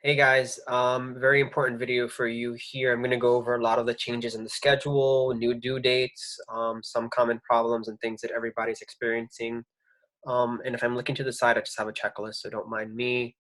Hey guys, very important video for you here. I'm going to go over a lot of the changes in the schedule, new due dates, some common problems and things that everybody's experiencing. And if I'm looking to the side, I just have a checklist, so don't mind me.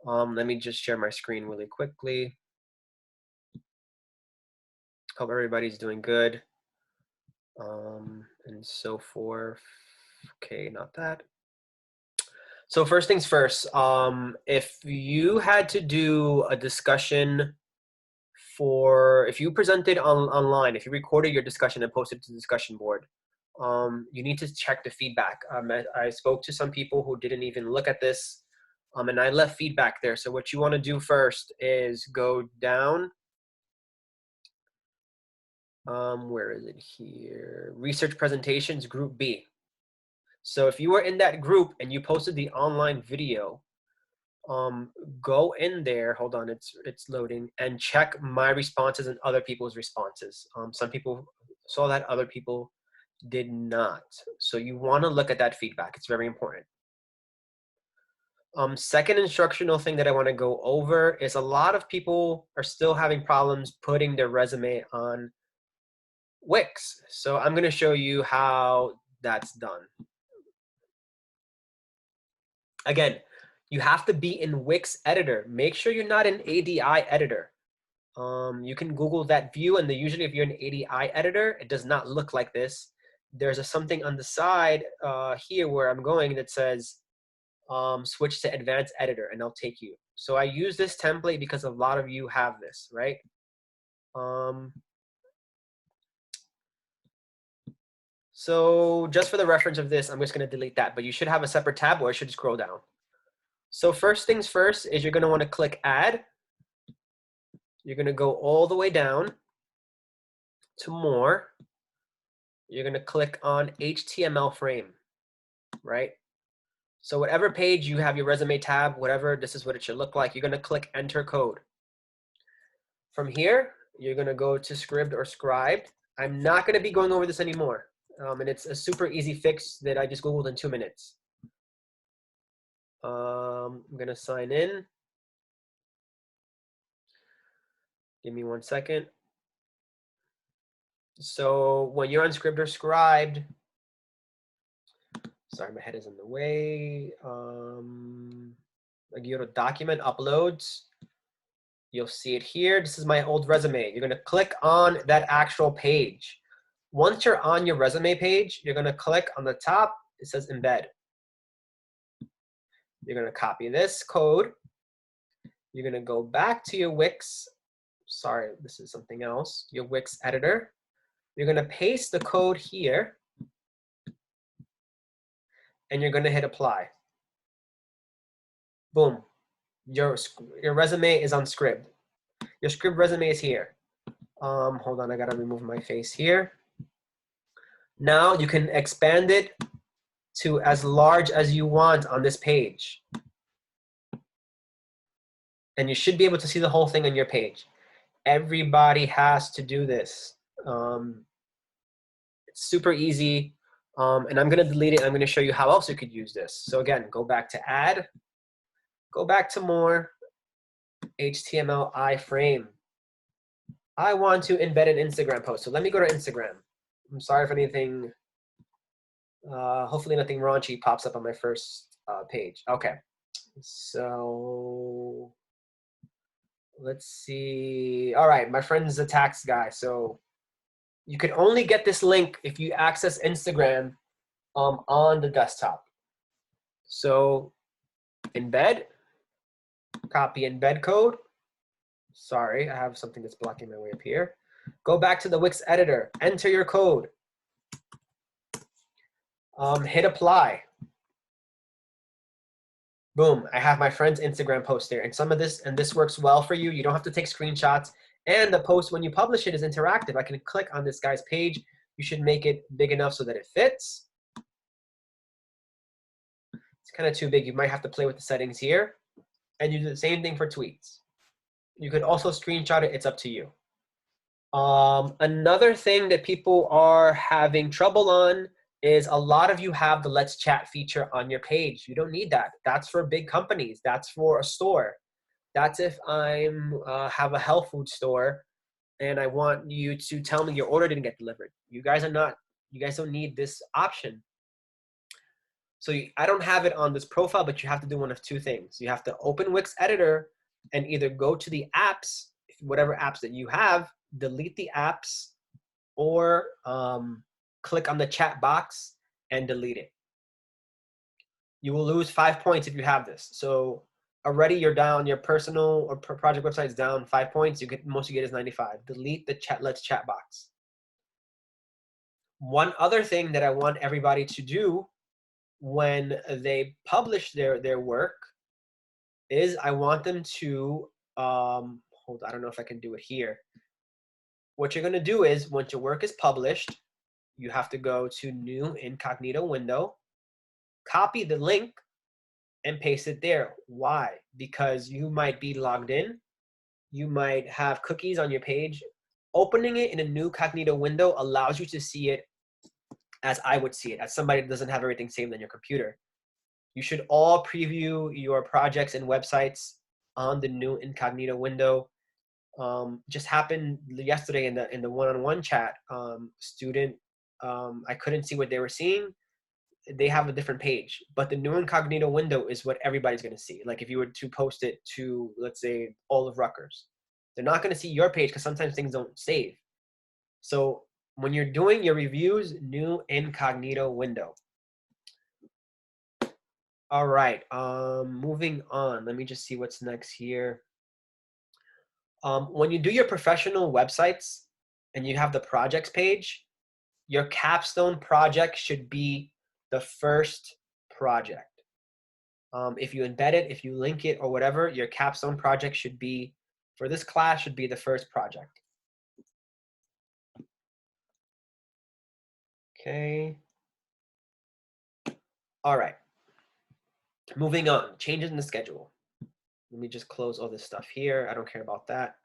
Let me just share my screen really quickly. Hope everybody's doing good. And so forth. Okay, not that. So first things first, if you had to do a discussion if you presented online, if you recorded your discussion and posted it to the discussion board, you need to check the feedback. I spoke to some people who didn't even look at this, and I left feedback there. So what you want to do first is go down. Where is it here? Research presentations, group B. So if you were in that group and you posted the online video, go in there, hold on, it's loading, and check my responses and other people's responses. Some people saw that, other people did not. So you want to look at that feedback. It's very important. Second instructional thing that I want to go over is a lot of people are still having problems putting their resume on Wix. So I'm going to show you how that's done. Again, you have to be in Wix editor. Make sure you're not in ADI editor. You can Google that view, and usually if you're in ADI editor, it does not look like this. There's something on the side here where I'm going that says switch to advanced editor, and I'll take you. So I use this template because a lot of you have this, right? So just for the reference of this, I'm just going to delete that, but you should have a separate tab, or I should scroll down. So first things first is you're going to want to click add. You're going to go all the way down to more. You're going to click on HTML frame, right? So whatever page you have your resume tab, whatever, this is what it should look like. You're going to click enter code. From here, you're going to go to scribd or scribed. I'm not going to be going over this anymore. And it's a super easy fix that I just Googled in 2 minutes. I'm going to sign in. Give me 1 second. So when you're on scribd or scribed, sorry, my head is in the way. Like you go to document uploads. You'll see it here. This is my old resume. You're going to click on that actual page. Once you're on your resume page, you're going to click on the top. It says embed. You're going to copy this code. You're going to go back to your Wix. Sorry, this is something else. Your Wix editor. You're going to paste the code here. And you're going to hit apply. Boom. Your resume is on Scribd. Your Scribd resume is here. Hold on, I got to remove my face here. Now you can expand it to as large as you want on this page. And you should be able to see the whole thing on your page. Everybody has to do this. It's super easy. And I'm going to delete it. I'm going to show you how else you could use this. So again, go back to add, go back to more, HTML iframe. I want to embed an Instagram post. So let me go to Instagram. I'm sorry if anything, hopefully nothing raunchy pops up on my first page. Okay, so let's see. All right, my friend's a tax guy. So you can only get this link if you access Instagram on the desktop. So embed, copy embed code. Sorry, I have something that's blocking my way up here. Go back to the Wix editor, enter your code. Hit apply. Boom, I have my friend's Instagram post there. And this works well for you. You don't have to take screenshots. And the post, when you publish it, is interactive. I can click on this guy's page. You should make it big enough so that it fits. It's kind of too big. You might have to play with the settings here. And you do the same thing for tweets. You could also screenshot it. It's up to you. Another thing that people are having trouble on is a lot of you have the Let's Chat feature on your page. You don't need that. That's for big companies. That's for a store. That's if I'm have a health food store and I want you to tell me your order didn't get delivered. You guys don't need this option. So I don't have it on this profile, but you have to do one of two things. You have to open Wix Editor and either go to the apps, whatever apps that you have, delete the apps, or click on the chat box and delete it. You will lose 5 points if you have this. So already you're down, your personal or project website is down 5 points. Most you get is 95. Delete the let's chat box. One other thing that I want everybody to do when they publish their work is I want them to, hold on, I don't know if I can do it here. What you're gonna do is once your work is published, you have to go to new incognito window, copy the link and paste it there. Why? Because you might be logged in, you might have cookies on your page. Opening it in a new incognito window allows you to see it as I would see it, as somebody that doesn't have everything saved on your computer. You should all preview your projects and websites on the new incognito window. Just happened yesterday in the one-on-one chat. Student, I couldn't see what they were seeing. They have a different page, but the new incognito window is what everybody's going to see. Like if you were to post it to, let's say, all of Rutgers, they're not going to see your page because sometimes things don't save. So when you're doing your reviews, new incognito window. All right, moving on. Let me just see what's next here. When you do your professional websites and you have the projects page, your capstone project should be the first project. If you embed it, if you link it or whatever, your capstone project should be, for this class, should be the first project. Okay. All right. Moving on, changes in the schedule. Let me just close all this stuff here. I don't care about that.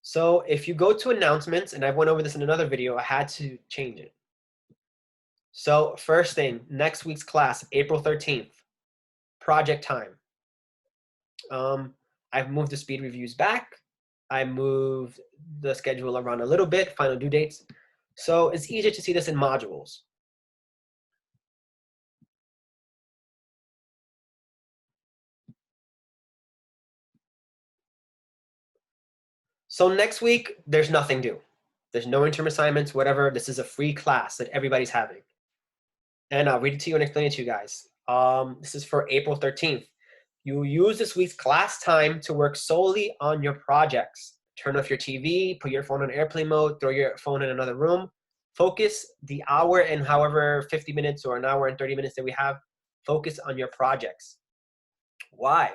So if you go to announcements, and I went over this in another video, I had to change it. So first thing, next week's class, April 13th, project time. I've moved the speed reviews back. I moved the schedule around a little bit, final due dates. So it's easier to see this in modules. So next week, there's nothing due. There's no interim assignments, whatever. This is a free class that everybody's having. And I'll read it to you and explain it to you guys. This is for April 13th. You use this week's class time to work solely on your projects. Turn off your TV, put your phone on airplane mode, throw your phone in another room. Focus the hour and however 50 minutes or an hour and 30 minutes that we have, focus on your projects. Why?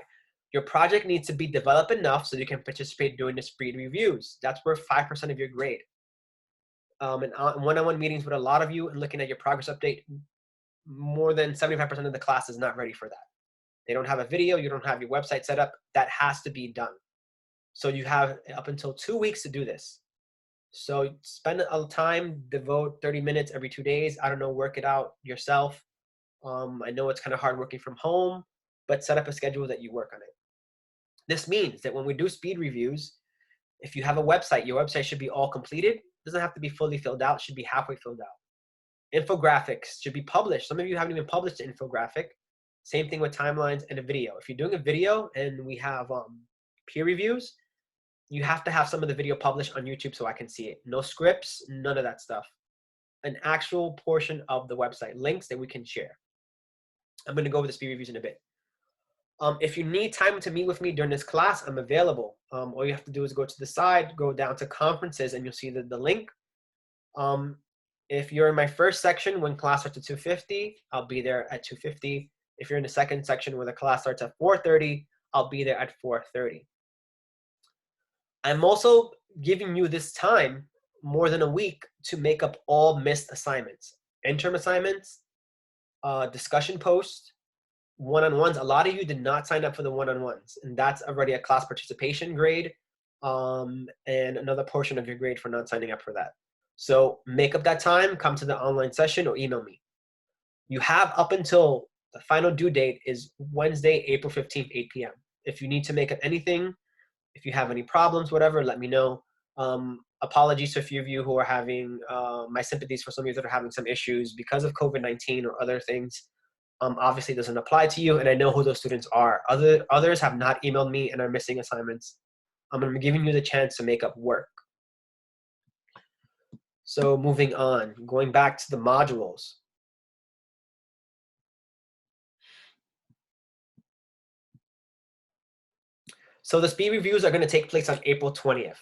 Your project needs to be developed enough so you can participate during the speed reviews. That's worth 5% of your grade. And one-on-one meetings with a lot of you and looking at your progress update, more than 75% of the class is not ready for that. They don't have a video, you don't have your website set up. That has to be done. So you have up until 2 weeks to do this. So spend a time, devote 30 minutes every 2 days. I don't know, work it out yourself. I know it's kind of hard working from home, but set up a schedule that you work on it. This means that when we do speed reviews, if you have a website, your website should be all completed. It doesn't have to be fully filled out, it should be halfway filled out. Infographics should be published. Some of you haven't even published the infographic. Same thing with timelines and a video. If you're doing a video and we have peer reviews, you have to have some of the video published on YouTube so I can see it. No scripts, none of that stuff. An actual portion of the website, links that we can share. I'm going to go over the speed reviews in a bit. If you need time to meet with me during this class, I'm available. All you have to do is go to the side, go down to conferences, and you'll see the link. If you're in my first section when class starts at 2:50, I'll be there at 2:50. If you're in the second section where the class starts at 4:30, I'll be there at 4:30. I'm also giving you this time, more than a week, to make up all missed assignments. Interim assignments, discussion posts, one-on-ones. A lot of you did not sign up for the one-on-ones, and that's already a class participation grade, and another portion of your grade for not signing up for that. So make up that time, come to the online session or email me. You have up until the final due date is Wednesday, April 15th, 8 p.m. If you need to make up anything, if you have any problems, whatever, let me know. Apologies to a few of you who are having, my sympathies for some of you that are having some issues because of COVID-19 or other things. Obviously, it doesn't apply to you, and I know who those students are. Others have not emailed me and are missing assignments. I'm giving you the chance to make up work. So moving on, going back to the modules. So the speed reviews are going to take place on April 20th.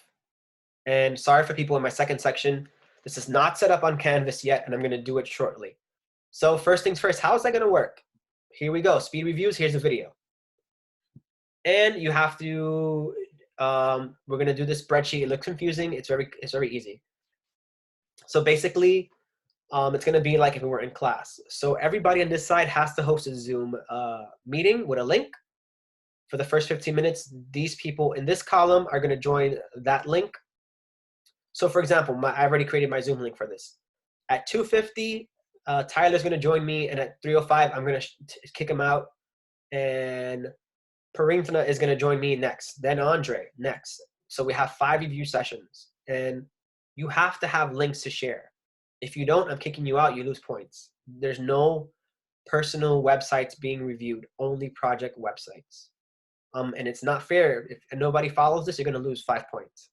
And sorry for people in my second section, this is not set up on Canvas yet, and I'm going to do it shortly. So first things first, how is that going to work? Here we go, speed reviews, here's the video. And you have to, we're going to do this spreadsheet. It looks confusing, it's very easy. So basically, it's going to be like if we were in class. So everybody on this side has to host a Zoom meeting with a link. For the first 15 minutes, these people in this column are going to join that link. So for example, I already created my Zoom link for this. At 2:50, Tyler's going to join me, and at 3:05, I'm going to kick him out. And Parinthana is going to join me next. Then Andre next. So we have 5 review sessions, and you have to have links to share. If you don't, I'm kicking you out. You lose points. There's no personal websites being reviewed, only project websites. And it's not fair. If nobody follows this, you're going to lose 5 points.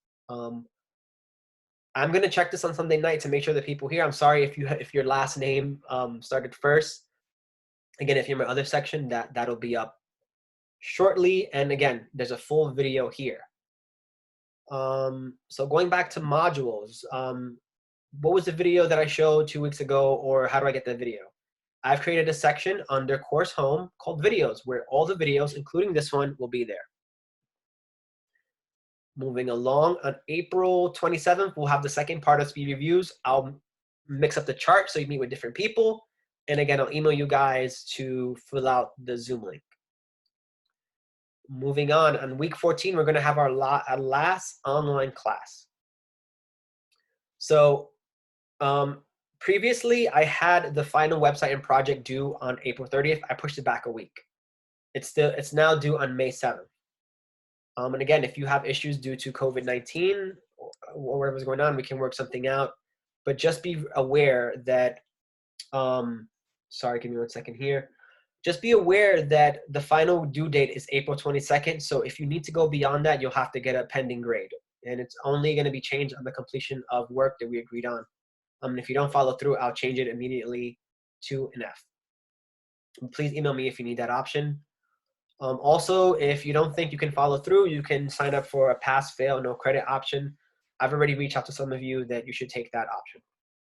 I'm going to check this on Sunday night to make sure that people here. I'm sorry if your last name started first. Again, if you're in my other section, that'll be up shortly. And again, there's a full video here. So going back to modules, what was the video that I showed 2 weeks ago, or how do I get the video? I've created a section under course home called videos, where all the videos, including this one, will be there. Moving along, on April 27th, we'll have the second part of speed reviews. I'll mix up the chart so you meet with different people. And again, I'll email you guys to fill out the Zoom link. Moving on week 14, we're going to have our last online class. So previously, I had the final website and project due on April 30th. I pushed it back a week. It's now due on May 7th. And again, if you have issues due to COVID-19 or whatever's going on, we can work something out. But just be aware that, sorry, give me 1 second here. Just be aware that the final due date is April 22nd. So if you need to go beyond that, you'll have to get a pending grade. And it's only going to be changed on the completion of work that we agreed on. If you don't follow through, I'll change it immediately to an F. Please email me if you need that option. Also, if you don't think you can follow through, you can sign up for a pass, fail, no credit option. I've already reached out to some of you that you should take that option.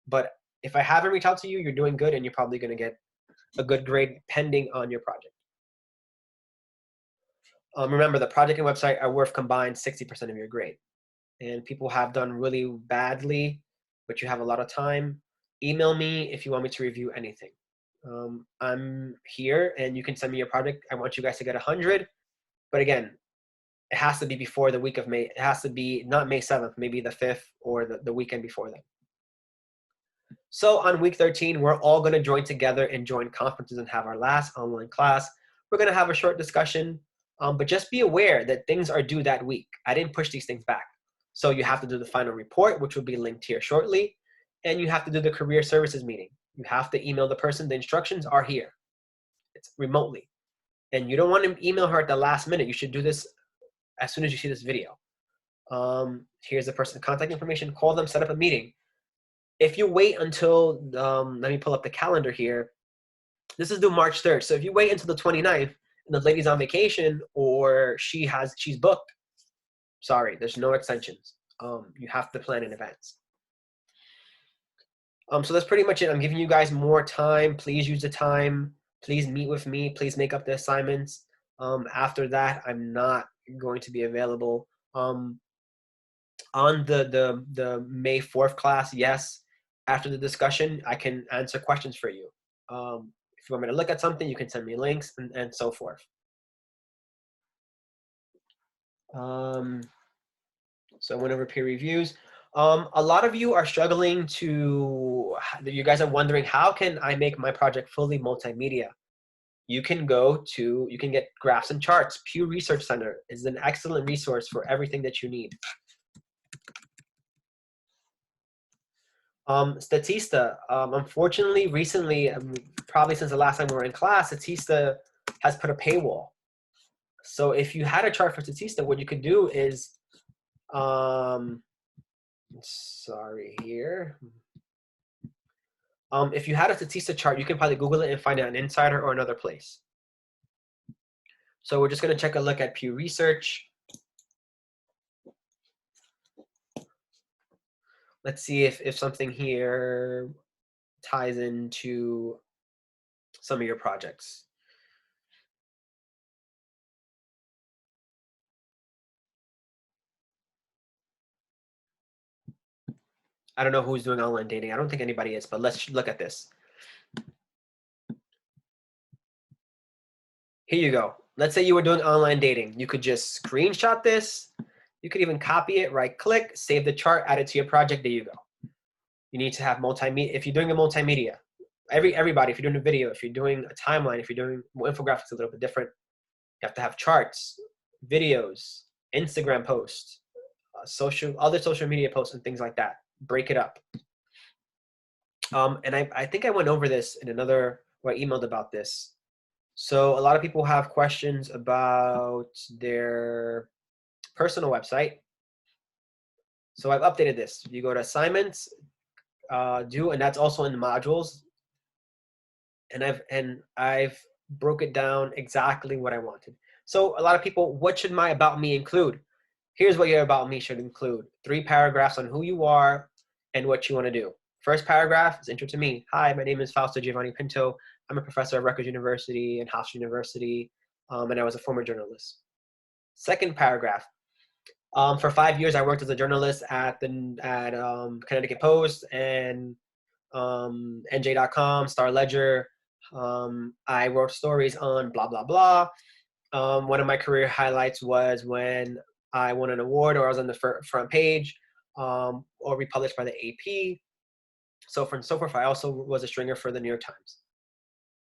But if I haven't reached out to you, you're doing good, and you're probably going to get a good grade pending on your project. Remember, the project and website are worth combined 60% of your grade. And people have done really badly, but you have a lot of time. Email me if you want me to review anything. I'm here, and you can send me your project. I want you guys to get 100, but again, it has to be before the week of May. It has to be not May 7th, maybe the 5th or the weekend before then. So on week 13, we're all going to join together and join conferences and have our last online class. We're going to have a short discussion, but just be aware that things are due that week. I didn't push these things back. So you have to do the final report, which will be linked here shortly, and you have to do the career services meeting. You have to email the person. The instructions are here. It's remotely. And you don't want to email her at the last minute. You should do this as soon as you see this video. Here's the person's contact information. Call them, set up a meeting. If you wait until, let me pull up the calendar here. This is due March 3rd. So if you wait until the 29th and the lady's on vacation or she's booked, sorry, there's no extensions. You have to plan in advance. So that's pretty much it. I'm giving you guys more time. Please use the time. Please meet with me. Please make up the assignments. After that, I'm not going to be available. On the May 4th class, yes. After the discussion, I can answer questions for you. If you want me to look at something, you can send me links and so forth. So whenever peer reviews. A lot of you are struggling you guys are wondering, how can I make my project fully multimedia? you can get graphs and charts. Pew Research Center is an excellent resource for everything that you need. Statista, unfortunately, recently, probably since the last time we were in class, Statista has put a paywall. So if you had a chart for Statista, what you could do is, sorry here. If you had a Statista chart, you can probably Google it and find it on Insider or another place. So we're just going to check a look at Pew Research. Let's see if something here ties into some of your projects. I don't know who's doing online dating. I don't think anybody is, but let's look at this. Here you go. Let's say you were doing online dating. You could just screenshot this. You could even copy it, right click, save the chart, add it to your project. There you go. You need to have multimedia. If you're doing a multimedia, everybody, if you're doing a video, if you're doing a timeline, if you're doing infographics, a little bit different. You have to have charts, videos, Instagram posts, other social media posts and things like that. Break it up. And I think I went over this in another, or I emailed about this. So a lot of people have questions about their personal website. So I've updated this. You go to assignments, and that's also in the modules. And I've broke it down exactly what I wanted. So a lot of people, what should my about me include? Here's what your about me should include. 3 paragraphs on who you are and what you want to do. First paragraph is intro to me. Hi, my name is Fausto Giovanni Pinto. I'm a professor at Rutgers University and Hofstra University, and I was a former journalist. Second paragraph. For 5 years, I worked as a journalist at Connecticut Post and NJ.com, Star Ledger. I wrote stories on blah, blah, blah. One of my career highlights was when I won an award or I was on the front page or republished by the AP. So on and so forth. I also was a stringer for the New York Times.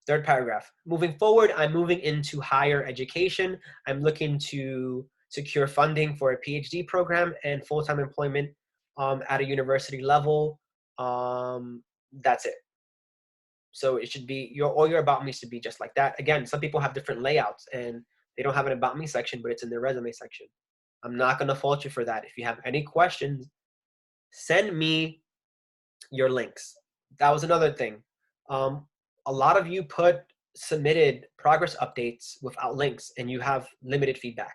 Third paragraph. Moving forward, I'm moving into higher education. I'm looking to secure funding for a PhD program and full-time employment at a university level. That's it. So it should be all your about me should be just like that. Again, some people have different layouts and they don't have an about me section, but it's in their resume section. I'm not going to fault you for that. If you have any questions, send me your links. That was another thing. A lot of you submitted progress updates without links and you have limited feedback.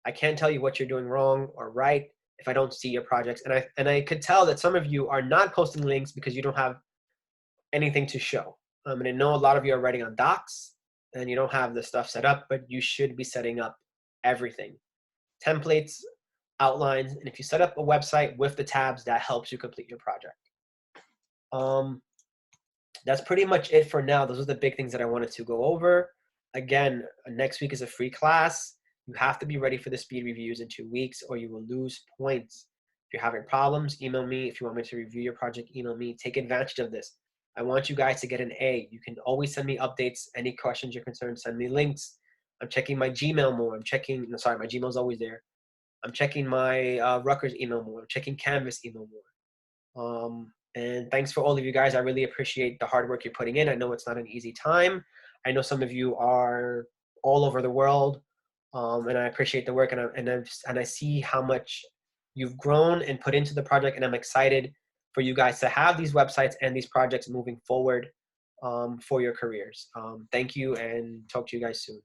I can't tell you what you're doing wrong or right if I don't see your projects. And I could tell that some of you are not posting links because you don't have anything to show. And I know a lot of you are writing on docs and you don't have the stuff set up, but you should be setting up everything. Templates, outlines, and if you set up a website with the tabs, that helps you complete your project. That's pretty much it for now. Those are the big things that I wanted to go over. Again, next week is a free class. You have to be ready for the speed reviews in 2 weeks or you will lose points. If you're having problems, email me. If you want me to review your project, email me. Take advantage of this. I want you guys to get an A. You can always send me updates. Any questions you're concerned, send me links. I'm checking my Gmail more. My Gmail's always there. I'm checking my Rutgers email more. I'm checking Canvas email more. And thanks for all of you guys. I really appreciate the hard work you're putting in. I know it's not an easy time. I know some of you are all over the world, and I appreciate the work. And I see how much you've grown and put into the project. And I'm excited for you guys to have these websites and these projects moving forward for your careers. Thank you, and talk to you guys soon.